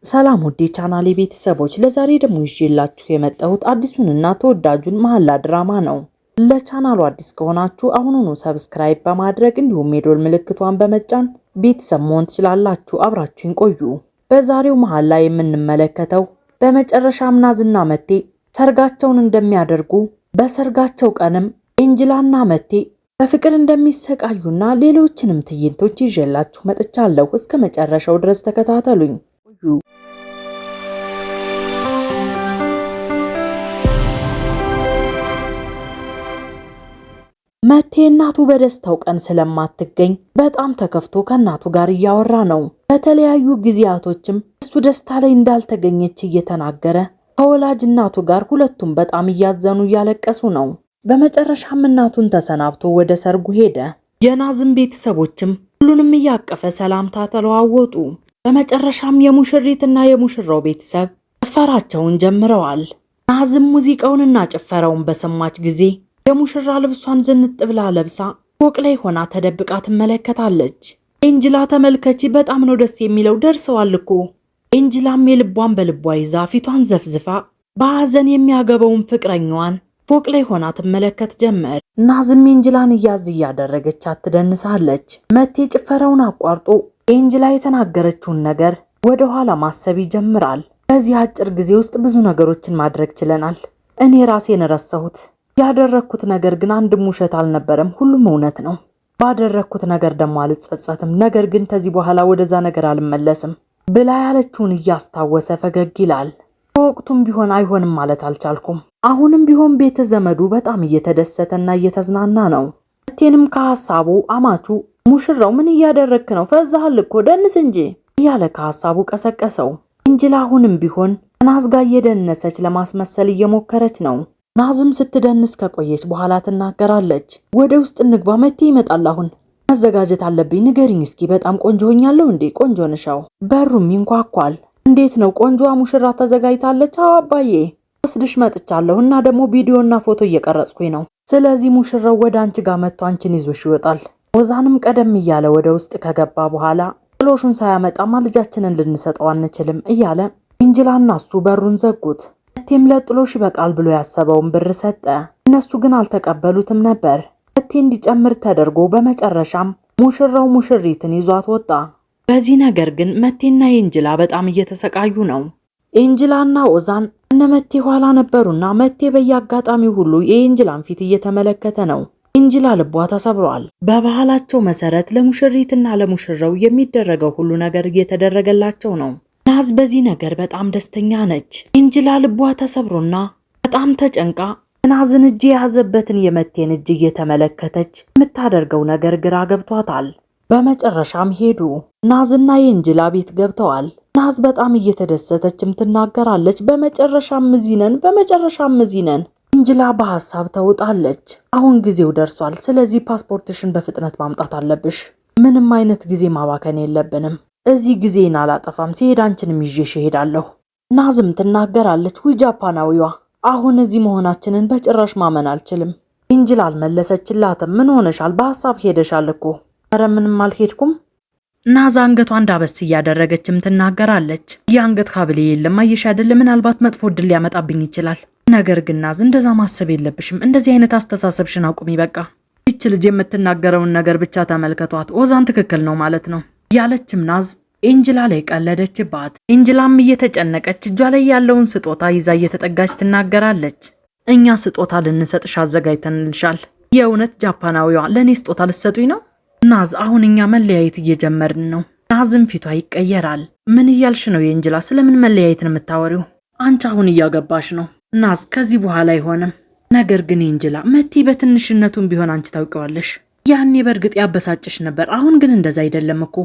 ሰላም ውዴ ቻናሌ ቤተሰቦች ለዛሬ ደግሞ ይዤላችሁ የመጣሁት አዲሱንና ተወዳጁን መሐላ ድራማ ነው። ለቻናሉ አዲስ ከሆናችሁ አሁኑኑ ሰብስክራይብ በማድረግ እንዲሁም የደወል ምልክቷን በመጫን ቤተሰብ መሆን ትችላላችሁ። አብራችሁን ቆዩ። በዛሬው መሐላ የምንመለከተው በመጨረሻም ናዝና መቴ ሰርጋቸውን እንደሚያደርጉ፣ በሰርጋቸው ቀንም ኤንጅላና መቴ በፍቅር እንደሚሰቃዩና ሌሎችንም ትዕይንቶች ይዤላችሁ መጥቻለሁ። እስከ መጨረሻው ድረስ ተከታተሉኝ። መቴ እናቱ በደስታው ቀን ስለማትገኝ በጣም ተከፍቶ ከእናቱ ጋር እያወራ ነው። በተለያዩ ጊዜያቶችም እሱ ደስታ ላይ እንዳልተገኘች እየተናገረ ከወላጅ እናቱ ጋር ሁለቱም በጣም እያዘኑ እያለቀሱ ነው። በመጨረሻም እናቱን ተሰናብቶ ወደ ሰርጉ ሄደ። የናዝም ቤተሰቦችም ሁሉንም እያቀፈ ሰላምታ ተለዋወጡ። በመጨረሻም የሙሽሪትና የሙሽራው ቤተሰብ ጭፈራቸውን ጀምረዋል። ናዝም ሙዚቃውንና ጭፈራውን በሰማች ጊዜ የሙሽራ ልብሷን ዝንጥ ብላ ለብሳ ፎቅ ላይ ሆና ተደብቃ ትመለከታለች። ኤንጅላ ተመልከቺ፣ በጣም ነው ደስ የሚለው፣ ደርሰዋል እኮ። ኤንጅላም የልቧን በልቧ ይዛ ፊቷን ዘፍዝፋ በሐዘን የሚያገባውን ፍቅረኛዋን ፎቅ ላይ ሆና ትመለከት ጀመር። ናዝም ኤንጅላን እያዝ እያደረገቻት ትደንሳለች። መቴ ጭፈራውን አቋርጦ ኤንጅላ የተናገረችውን ነገር ወደ ኋላ ማሰብ ይጀምራል። በዚህ አጭር ጊዜ ውስጥ ብዙ ነገሮችን ማድረግ ችለናል። እኔ ራሴን ረሳሁት። ያደረኩት ነገር ግን አንድም ውሸት አልነበረም፣ ሁሉም እውነት ነው። ባደረኩት ነገር ደግሞ አልጸጸትም። ነገር ግን ከዚህ በኋላ ወደዛ ነገር አልመለስም ብላ ያለችውን እያስታወሰ ፈገግ ይላል። በወቅቱም ቢሆን አይሆንም ማለት አልቻልኩም። አሁንም ቢሆን ቤተ ዘመዱ በጣም እየተደሰተና እየተዝናና ነው። መቴንም ከሐሳቡ አማቹ ሙሽራው ምን እያደረክ ነው? ፈዛሃል እኮ ደንስ እንጂ እያለ ከሐሳቡ ቀሰቀሰው። ኤንጅላ አሁንም ቢሆን ናዝ ጋር እየደነሰች ለማስመሰል እየሞከረች ነው። ናዝም ስትደንስ ከቆየች በኋላ ትናገራለች። ወደ ውስጥ እንግባ፣ መቴ ይመጣል። አሁን መዘጋጀት አለብኝ። ንገሪኝ እስኪ፣ በጣም ቆንጆ ሆኛለሁ እንዴ? ቆንጆ ነሻው። በሩም ይንኳኳል። እንዴት ነው ቆንጆዋ ሙሽራ ተዘጋጅታለች? አዎ አባዬ ወስድሽ መጥቻለሁ እና ደግሞ ቪዲዮና ፎቶ እየቀረጽኩኝ ነው። ስለዚህ ሙሽራው ወደ አንቺ ጋር መጥቶ አንቺን ይዞሽ ይወጣል። ኦዛንም ቀደም እያለ ወደ ውስጥ ከገባ በኋላ ጥሎሹን ሳያመጣማ ልጃችንን ልንሰጠው አንችልም እያለ ኤንጅላና እሱ በሩን ዘጉት። መቴም ለጥሎሽ ይበቃል ብሎ ያሰበውን ብር ሰጠ። እነሱ ግን አልተቀበሉትም ነበር። መቴ እንዲጨምር ተደርጎ በመጨረሻም ሙሽራው ሙሽሪትን ይዟት ወጣ። በዚህ ነገር ግን መቴና ኤንጅላ በጣም እየተሰቃዩ ነው። ኤንጅላና ኦዛን እነ መቴ ኋላ ነበሩና መቴ በየአጋጣሚው ሁሉ የኤንጅላን ፊት እየተመለከተ ነው። ኤንጅላ ልቧ ተሰብሯል። በባህላቸው መሰረት ለሙሽሪትና ለሙሽራው የሚደረገው ሁሉ ነገር እየተደረገላቸው ነው። ናዝ በዚህ ነገር በጣም ደስተኛ ነች። ኤንጅላ ልቧ ተሰብሮና በጣም ተጨንቃ ናዝን እጅ የያዘበትን የመቴን እጅ እየተመለከተች የምታደርገው ነገር ግራ ገብቷታል። በመጨረሻም ሄዱ። ናዝና የኤንጅላ ቤት ገብተዋል። ናዝ በጣም እየተደሰተችም ትናገራለች። በመጨረሻም እዚህ ነን። ኤንጅላ በሐሳብ ተውጣለች። አሁን ጊዜው ደርሷል። ስለዚህ ፓስፖርትሽን በፍጥነት ማምጣት አለብሽ። ምንም አይነት ጊዜ ማባከን የለብንም። እዚህ ጊዜን አላጠፋም። ሲሄድ አንቺንም ይዤሽ እሄዳለሁ። ናዝም ትናገራለች። ውይ ጃፓናዊዋ፣ አሁን እዚህ መሆናችንን በጭራሽ ማመን አልችልም። ኤንጅላ አልመለሰችላትም። ምን ሆነሻል? በሐሳብ ሄደሻል እኮ። ኧረ ምንም አልሄድኩም። ናዝ አንገቷን ዳበስ እያደረገችም ትናገራለች። የአንገት ሐብል የለም አየሽ አይደል? ምናልባት መጥፎ ዕድል ሊያመጣብኝ ይችላል። ነገር ግን ናዝ እንደዛ ማሰብ የለብሽም። እንደዚህ አይነት አስተሳሰብሽን አቁሚ በቃ። ይች ልጅ የምትናገረውን ነገር ብቻ ተመልከቷት። ኦዛን ትክክል ነው ማለት ነው ያለችም ናዝ ኤንጅላ ላይ ቀለደችባት። ኤንጅላም እየተጨነቀች እጇ ላይ ያለውን ስጦታ ይዛ እየተጠጋች ትናገራለች። እኛ ስጦታ ልንሰጥሽ አዘጋጅተንልሻል። የእውነት ጃፓናዊዋ ለእኔ ስጦታ ልትሰጡኝ ነው? ናዝ አሁን እኛ መለያየት እየጀመርን ነው። ናዝም ፊቷ ይቀየራል። ምን እያልሽ ነው ኤንጅላ? ስለምን መለያየትን የምታወሪው? አንቺ አሁን እያገባሽ ነው። ናዝ ከዚህ በኋላ አይሆንም። ነገር ግን ኤንጅላ መቴ በትንሽነቱም ቢሆን አንቺ ታውቂዋለሽ። ያኔ በእርግጥ ያበሳጭሽ ነበር። አሁን ግን እንደዛ አይደለም እኮ።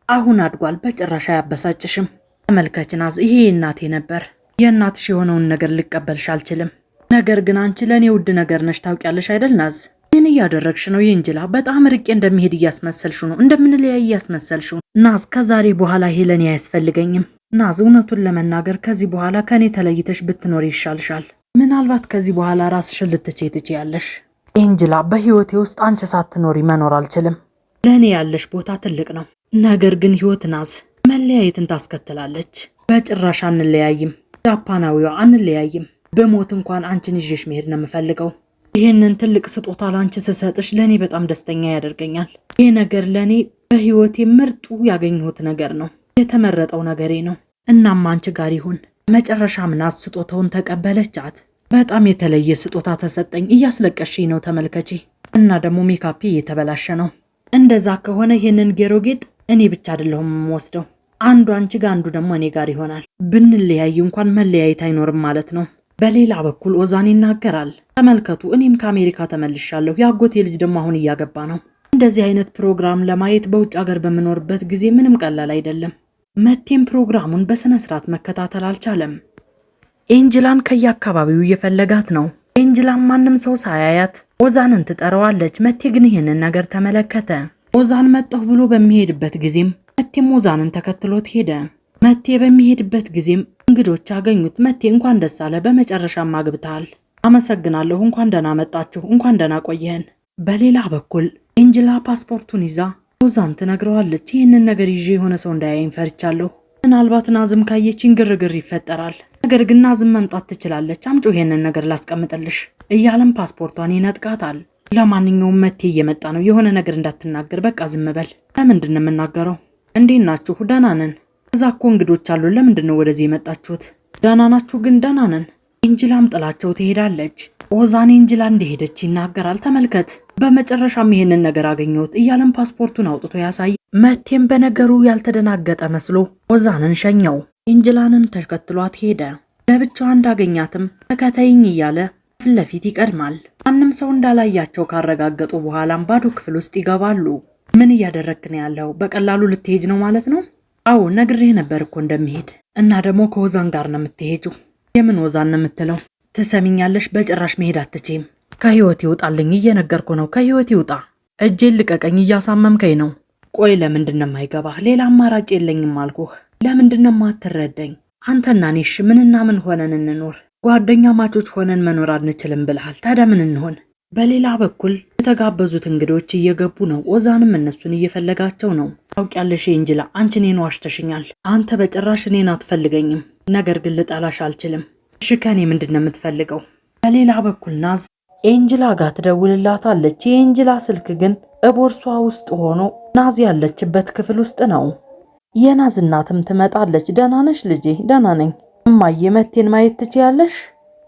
አሁን አድጓል። በጭራሽ አያበሳጭሽም። ተመልከች ናዝ፣ ይሄ የእናቴ ነበር። የእናትሽ የሆነውን ነገር ልቀበልሽ አልችልም። ነገር ግን አንቺ ለእኔ ውድ ነገር ነሽ። ታውቂያለሽ አይደል ናዝ? ምን እያደረግሽ ነው ኤንጅላ? በጣም ርቄ እንደሚሄድ እያስመሰልሽ ነው። እንደምንለያይ እያስመሰልሽ ነው። ናዝ ከዛሬ በኋላ ይሄ ለእኔ አያስፈልገኝም። ናዝ እውነቱን ለመናገር ከዚህ በኋላ ከእኔ ተለይተሽ ብትኖር ይሻልሻል። ምናልባት ከዚህ በኋላ ራስሽን ልትቼ ትችያለሽ። ኤንጅላ በህይወቴ ውስጥ አንቺ ሳትኖሪ መኖር አልችልም። ለእኔ ያለሽ ቦታ ትልቅ ነው። ነገር ግን ህይወት ናዝ መለያየትን ታስከትላለች። በጭራሽ አንለያይም። ጃፓናዊዋ አንለያይም። በሞት እንኳን አንቺን ይዤሽ መሄድ ነው የምፈልገው። ይህንን ትልቅ ስጦታ ላንቺ ስሰጥሽ ለኔ በጣም ደስተኛ ያደርገኛል። ይህ ነገር ለኔ በህይወቴ ምርጡ ያገኘሁት ነገር ነው። የተመረጠው ነገሬ ነው። እናም አንቺ ጋር ይሁን። መጨረሻ ምናስ ስጦታውን ተቀበለቻት። በጣም የተለየ ስጦታ ተሰጠኝ። እያስለቀሽኝ ነው ተመልከቺ። እና ደግሞ ሜካፔ እየተበላሸ ነው። እንደዛ ከሆነ ይህንን ጌሮጌጥ እኔ ብቻ አይደለሁም የምወስደው። አንዱ አንቺ ጋር አንዱ ደግሞ እኔ ጋር ይሆናል። ብንለያይ እንኳን መለያየት አይኖርም ማለት ነው። በሌላ በኩል ኦዛን ይናገራል። ተመልከቱ፣ እኔም ከአሜሪካ ተመልሻለሁ። የአጎቴ ልጅ ደግሞ አሁን እያገባ ነው። እንደዚህ አይነት ፕሮግራም ለማየት በውጭ ሀገር በምኖርበት ጊዜ ምንም ቀላል አይደለም። መቴም ፕሮግራሙን በስነ ስርዓት መከታተል አልቻለም። ኤንጅላን ከየአካባቢው እየፈለጋት ነው። ኤንጅላን ማንም ሰው ሳያያት ኦዛንን ትጠራዋለች። መቴ ግን ይህንን ነገር ተመለከተ። ኦዛን መጣሁ ብሎ በሚሄድበት ጊዜም መቴም ኦዛንን ተከትሎት ሄደ። መቴ በሚሄድበት ጊዜም እንግዶች አገኙት። መቴ እንኳን ደስ አለ፣ በመጨረሻም አግብተሃል። አመሰግናለሁ፣ እንኳን ደህና መጣችሁ፣ እንኳን ደህና ቆየህን። በሌላ በኩል ኤንጅላ ፓስፖርቱን ይዛ ኦዛን ትነግረዋለች። ይህንን ነገር ይዤ የሆነ ሰው እንዳያየኝ ፈርቻለሁ። ምናልባት ናዝም ካየችኝ ግርግር ይፈጠራል። ነገር ግን ናዝም መምጣት ትችላለች። አምጪ ይሄንን ነገር ላስቀምጥልሽ እያለም ፓስፖርቷን ይነጥቃታል። ለማንኛውም መቴ እየመጣ ነው፣ የሆነ ነገር እንዳትናገር፣ በቃ ዝም በል። ለምንድን ነው የምናገረው? እንዴት ናችሁ? ደህና ነን። እዛ እኮ እንግዶች አሉ። ለምንድን ነው ወደዚህ የመጣችሁት? ደህና ናችሁ? ግን ደህና ነን። ኤንጅላም ጥላቸው ትሄዳለች። ኦዛን ኤንጅላ እንደሄደች ይናገራል። ተመልከት፣ በመጨረሻም ይሄንን ነገር አገኘሁት እያለም ፓስፖርቱን አውጥቶ ያሳይ። መቴም በነገሩ ያልተደናገጠ መስሎ ኦዛንን ሸኘው። ኤንጅላንም ተከትሏት ሄደ። ለብቻዋ እንዳገኛትም ተከታይኝ እያለ ፊት ለፊት ይቀድማል። ማንም ሰው እንዳላያቸው ካረጋገጡ በኋላም ባዶ ክፍል ውስጥ ይገባሉ። ምን እያደረግክ ነው ያለው? በቀላሉ ልትሄጅ ነው ማለት ነው? አዎ ነግሬህ ነበር እኮ እንደምሄድ። እና ደግሞ ከኦዛን ጋር ነው የምትሄጂው። የምን ኦዛን ነው የምትለው? ትሰሚኛለሽ? በጭራሽ መሄድ አትችይም። ከህይወት ይውጣልኝ፣ እየነገርኩ ነው። ከህይወት ይውጣ። እጄን ልቀቀኝ፣ እያሳመምከኝ ነው። ቆይ ለምንድን ነው የማይገባህ? ሌላ አማራጭ የለኝም አልኩህ። ለምንድን ነው የማትረዳኝ? አንተና እኔሽ ምንና ምን ሆነን እንኖር? ጓደኛ ማቾች ሆነን መኖር አንችልም ብለሃል። ታዲያ ምን እንሆን? በሌላ በኩል የተጋበዙት እንግዶች እየገቡ ነው። ኦዛንም እነሱን እየፈለጋቸው ነው። ታውቂያለሽ ኤንጅላ፣ አንቺ እኔን ዋሽተሽኛል። አንተ በጭራሽ እኔን አትፈልገኝም። ነገር ግን ልጠላሽ አልችልም። እሺ ከኔ ምንድን ነው የምትፈልገው? በሌላ በኩል ናዝ ኤንጅላ ጋር ትደውልላታለች። የኤንጅላ ስልክ ግን ቦርሷ ውስጥ ሆኖ ናዝ ያለችበት ክፍል ውስጥ ነው። የናዝ እናትም ትመጣለች። ደህና ነሽ ልጄ? ደህና ነኝ እማዬ። መቴን ማየት ትችያለሽ?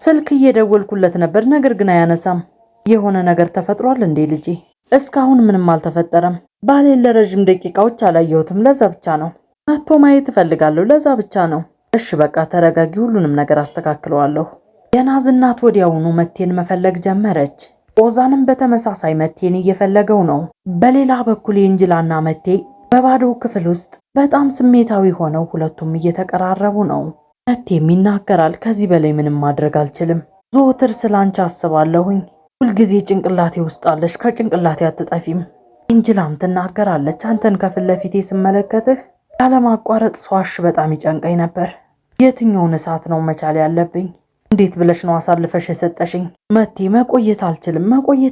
ስልክ እየደወልኩለት ነበር፣ ነገር ግን አያነሳም። የሆነ ነገር ተፈጥሯል እንዴ ልጄ? እስካሁን ምንም አልተፈጠረም። ባሌን ለረጅም ደቂቃዎች አላየሁትም፣ ለዛ ብቻ ነው። መጥቶ ማየት እፈልጋለሁ፣ ለዛ ብቻ ነው። እሺ በቃ ተረጋጊ፣ ሁሉንም ነገር አስተካክለዋለሁ። የናዝ እናት ወዲያውኑ መቴን መፈለግ ጀመረች። ኦዛንም በተመሳሳይ መቴን እየፈለገው ነው። በሌላ በኩል ኤንጅላና መቴ በባዶ ክፍል ውስጥ በጣም ስሜታዊ ሆነው ሁለቱም እየተቀራረቡ ነው። መቴም ይናገራል። ከዚህ በላይ ምንም ማድረግ አልችልም። ዘወትር ስላንቺ አስባለሁኝ። ሁልጊዜ ጭንቅላቴ ውስጥ አለሽ፣ ከጭንቅላቴ አትጠፊም። ኤንጅላም ትናገራለች። አንተን ከፊት ለፊቴ ስመለከትህ ያለማቋረጥ ስዋሽ በጣም ይጨንቀኝ ነበር። የትኛውን እሳት ነው መቻል ያለብኝ? እንዴት ብለሽ ነው አሳልፈሽ የሰጠሽኝ? መቴ መቆየት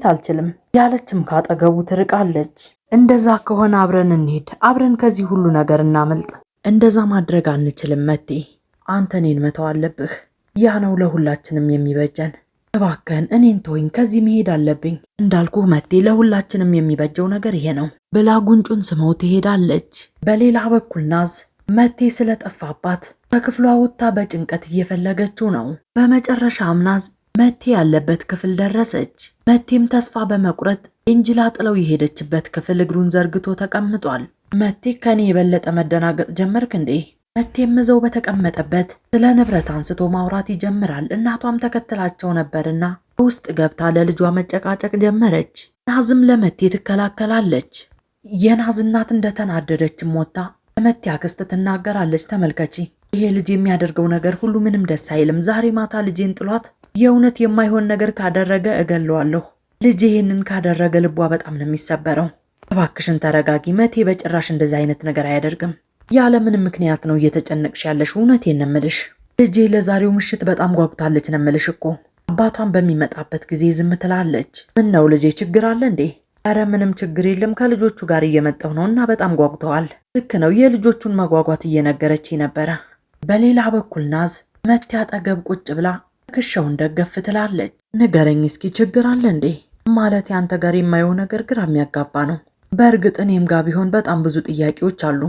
አልችልም ያለችም ካጠገቡ ትርቃለች። እንደዛ ከሆነ አብረን እንሄድ፣ አብረን ከዚህ ሁሉ ነገር እናመልጥ። እንደዛ ማድረግ አንችልም መቴ፣ አንተ እኔን መተው አለብህ። ያ ነው ለሁላችንም የሚበጀን። እባክህን እኔን ተወኝ፣ ከዚህ መሄድ አለብኝ። እንዳልኩህ መቴ፣ ለሁላችንም የሚበጀው ነገር ይሄ ነው ብላ ጉንጩን ስመው ትሄዳለች። በሌላ በኩል ናዝ መቴ ስለጠፋባት ከክፍሏ ወጥታ በጭንቀት እየፈለገችው ነው። በመጨረሻም ናዝ መቴ ያለበት ክፍል ደረሰች። መቴም ተስፋ በመቁረጥ ኤንጅላ ጥለው የሄደችበት ክፍል እግሩን ዘርግቶ ተቀምጧል። መቴ ከኔ የበለጠ መደናገጥ ጀመርክ እንዴ? መቴም እዘው በተቀመጠበት ስለ ንብረት አንስቶ ማውራት ይጀምራል። እናቷም ተከትላቸው ነበርና ውስጥ ገብታ ለልጇ መጨቃጨቅ ጀመረች። ናዝም ለመቴ ትከላከላለች። የናዝ እናት እንደተናደደችም ወጥታ ለመቴ አክስት ትናገራለች። ተመልከቺ፣ ይሄ ልጅ የሚያደርገው ነገር ሁሉ ምንም ደስ አይልም። ዛሬ ማታ ልጄን ጥሏት የእውነት የማይሆን ነገር ካደረገ እገለዋለሁ። ልጄ ይህንን ካደረገ ልቧ በጣም ነው የሚሰበረው። እባክሽን ተረጋጊ መቴ፣ በጭራሽ እንደዚህ አይነት ነገር አያደርግም። ያለ ምንም ምክንያት ነው እየተጨነቅሽ ያለሽ። እውነቴን ነው የምልሽ። ልጄ ለዛሬው ምሽት በጣም ጓጉታለች ነው የምልሽ እኮ። አባቷን በሚመጣበት ጊዜ ዝም ትላለች። ምን ነው ልጄ ችግር አለ እንዴ? ኧረ ምንም ችግር የለም፣ ከልጆቹ ጋር እየመጣሁ ነው እና በጣም ጓጉተዋል። ልክ ነው፣ የልጆቹን መጓጓት እየነገረች ነበረ። በሌላ በኩል ናዝ መቴ አጠገብ ቁጭ ብላ ትከሻውን ደገፍ ትላለች። ንገረኝ እስኪ ችግር አለ እንዴ? ማለት ያንተ ጋር የማየው ነገር ግራ የሚያጋባ ነው። በእርግጥ እኔም ጋር ቢሆን በጣም ብዙ ጥያቄዎች አሉ።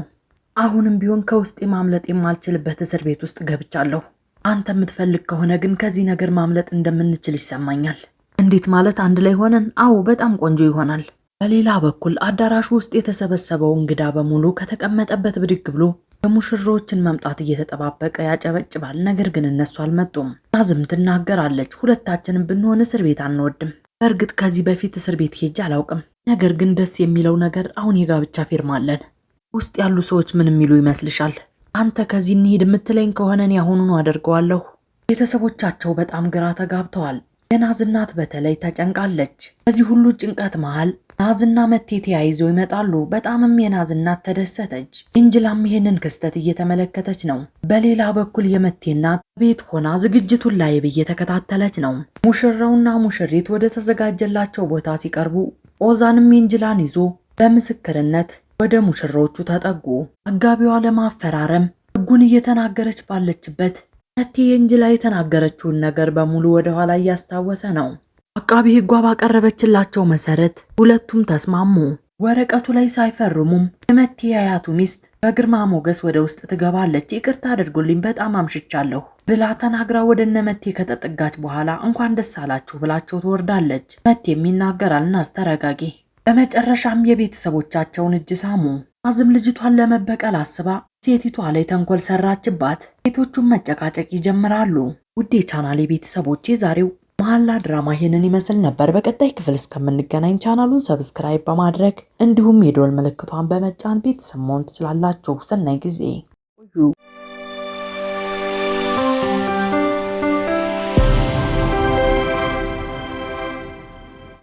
አሁንም ቢሆን ከውስጤ ማምለጥ የማልችልበት እስር ቤት ውስጥ ገብቻለሁ። አንተ የምትፈልግ ከሆነ ግን ከዚህ ነገር ማምለጥ እንደምንችል ይሰማኛል። እንዴት ማለት? አንድ ላይ ሆነን? አዎ በጣም ቆንጆ ይሆናል። በሌላ በኩል አዳራሹ ውስጥ የተሰበሰበው እንግዳ በሙሉ ከተቀመጠበት ብድግ ብሎ የሙሽሮችን መምጣት እየተጠባበቀ ያጨበጭባል። ነገር ግን እነሱ አልመጡም። ናዝም ትናገራለች፣ ሁለታችንም ብንሆን እስር ቤት አንወድም። በእርግጥ ከዚህ በፊት እስር ቤት ሄጄ አላውቅም። ነገር ግን ደስ የሚለው ነገር አሁን የጋብቻ ፊርማ አለን። ውስጥ ያሉ ሰዎች ምን የሚሉ ይመስልሻል? አንተ ከዚህ እንሂድ የምትለኝ ከሆነ እኔ አሁኑኑ አደርገዋለሁ። ቤተሰቦቻቸው በጣም ግራ ተጋብተዋል። የናዝ እናት በተለይ ተጨንቃለች። በዚህ ሁሉ ጭንቀት መሃል ናዝና መቴ ተያይዘው ይመጣሉ። በጣምም የናዝ እናት ተደሰተች። ኤንጅላም ይህንን ክስተት እየተመለከተች ነው። በሌላ በኩል የመቴ እናት ቤት ሆና ዝግጅቱን ላይብ እየተከታተለች ነው። ሙሽራውና ሙሽሪት ወደ ተዘጋጀላቸው ቦታ ሲቀርቡ ኦዛንም ኤንጅላን ይዞ በምስክርነት ወደ ሙሽራዎቹ ተጠጉ። አጋቢዋ ለማፈራረም ሕጉን እየተናገረች ባለችበት መቴ ኤንጅላ የተናገረችውን ነገር በሙሉ ወደ ኋላ እያስታወሰ ነው። አቃቢ ሕጓ ባቀረበችላቸው መሰረት ሁለቱም ተስማሙ። ወረቀቱ ላይ ሳይፈርሙም የመቴ አያቱ ሚስት በግርማ ሞገስ ወደ ውስጥ ትገባለች። ይቅርታ አድርጉልኝ በጣም አምሽቻለሁ ብላ ተናግራ ወደ እነ መቴ ከተጠጋች በኋላ እንኳን ደስ አላችሁ ብላቸው ትወርዳለች። መቴም ይናገራል፣ ናዝ ተረጋጊ። በመጨረሻም የቤተሰቦቻቸውን እጅ ሳሙ። ናዝም ልጅቷን ለመበቀል አስባ ሴቲቷ ላይ ተንኮል ሰራችባት። ሴቶቹም መጨቃጨቅ ይጀምራሉ። ውድ የቻናሌ ቤተሰቦች የዛሬው መሐላ ድራማ ይሄንን ይመስል ነበር። በቀጣይ ክፍል እስከምንገናኝ ቻናሉን ሰብስክራይብ በማድረግ እንዲሁም የደወል ምልክቷን በመጫን ቤተሰብ መሆን ትችላላችሁ። ሰናይ ጊዜ።